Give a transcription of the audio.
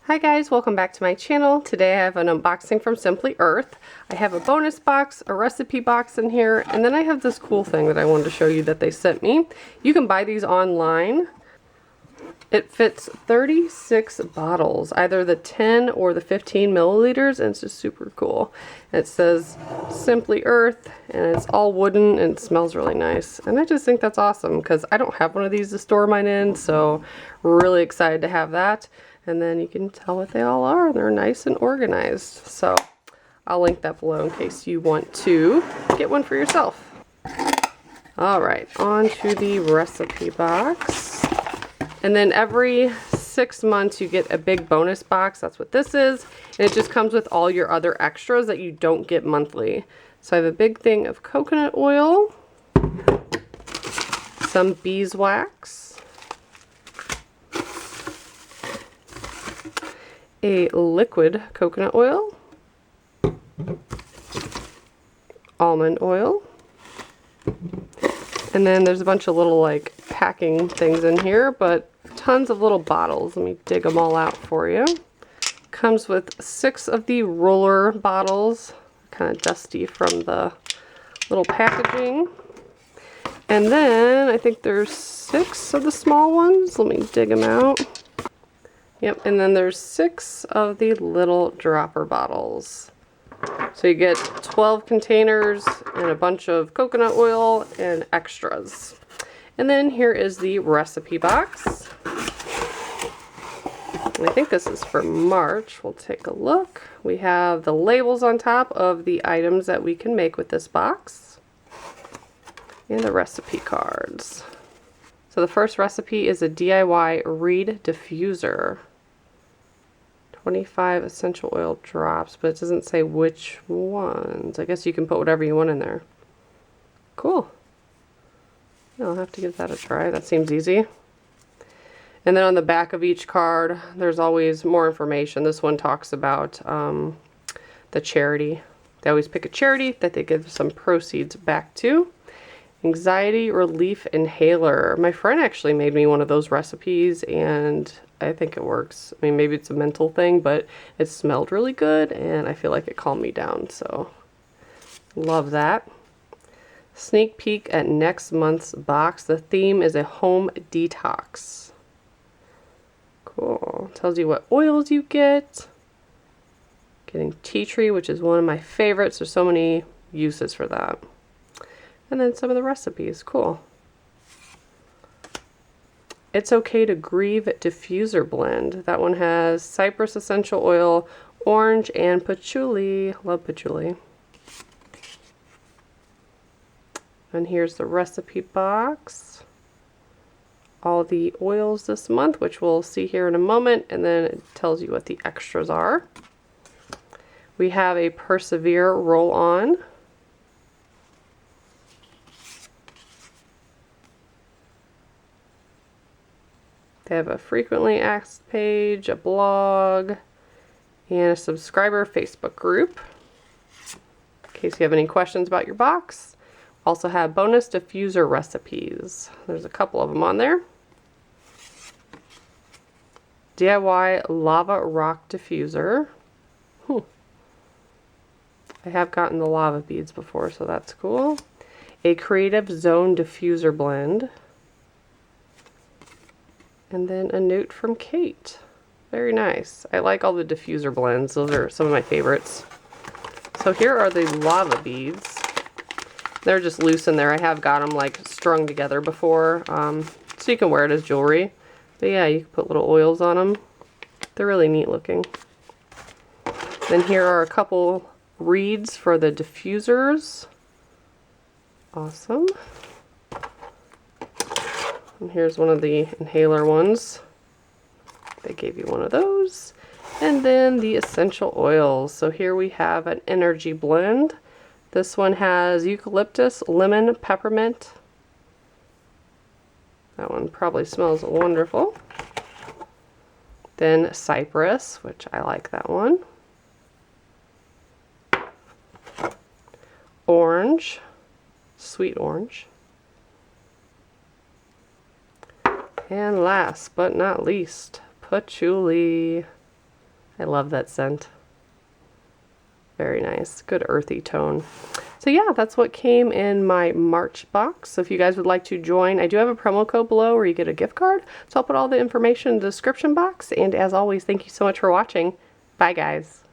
Hi guys, welcome back to my channel. Today I have an unboxing from Simply Earth. I have a bonus box, a recipe box in here, and then I have this cool thing that I wanted to show you that they sent me. You can buy these online. It fits 36 bottles, either the 10 or the 15 milliliters, and it's just super cool. It says Simply Earth, and it's all wooden, and it smells really nice. And I just think that's awesome, because I don't have one of these to store mine in, so really excited to have that. And then you can tell what they all are. They're nice and organized. So I'll link that below in case you want to get one for yourself. Alright, on to the recipe box. And then every 6 months you get a big bonus box. That's what this is. And it just comes with all your other extras that you don't get monthly. So I have a big thing of coconut oil, some beeswax, a liquid coconut oil, almond oil, and then there's a bunch of little like packing things in here, but tons of little bottles. Let me dig them all out for you. Comes with 6 of the roller bottles, kind of dusty from the little packaging. And then I think there's 6 of the small ones. Let me dig them out. Yep, and then there's 6 of the little dropper bottles. So you get 12 containers and a bunch of coconut oil and extras. And then here is the recipe box. And I think this is for March. We'll take a look. We have the labels on top of the items that we can make with this box. And the recipe cards. So the first recipe is a DIY reed diffuser. 25 essential oil drops, but it doesn't say which ones. I guess you can put whatever you want in there. Cool. I'll have to give that a try. That seems easy. And then on the back of each card, there's always more information. This one talks about the charity. They always pick a charity that they give some proceeds back to. Anxiety relief inhaler. My friend actually made me one of those recipes, and I think it works. I mean, maybe it's a mental thing, but it smelled really good, and I feel like it calmed me down, so love that. Sneak peek at next month's box. The theme is a home detox. Cool. Tells you what oils you get. Getting tea tree, which is one of my favorites. There's so many uses for that. And then some of the recipes. Cool. It's okay to grieve diffuser blend. That one has cypress essential oil, orange, and patchouli. Love patchouli. And here's the recipe box. All the oils this month, which we'll see here in a moment, and then it tells you what the extras are. We have a Persevere roll-on. They have a frequently asked page, a blog, and a subscriber Facebook group. In case you have any questions about your box. Also have bonus diffuser recipes. There's a couple of them on there. DIY lava rock diffuser. I have gotten the lava beads before, so that's cool. A creative zone diffuser blend. And then a note from Kate. Very nice. I like all the diffuser blends. Those are some of my favorites. So here are the lava beads. They're just loose in there. I have got them like strung together before. So you can wear it as jewelry. But yeah, you can put little oils on them. They're really neat looking. Then here are a couple reeds for the diffusers. Awesome. And here's one of the inhaler ones. They gave you one of those. And then the essential oils. So here we have an energy blend. This one has eucalyptus, lemon, peppermint. That one probably smells wonderful. Then cypress, which I like that one. Orange, sweet orange. And last but not least, patchouli. I love that scent. Very nice. Good earthy tone. So yeah, that's what came in my March box. So if you guys would like to join, I do have a promo code below where you get a gift card. So I'll put all the information in the description box. And as always, thank you so much for watching. Bye guys.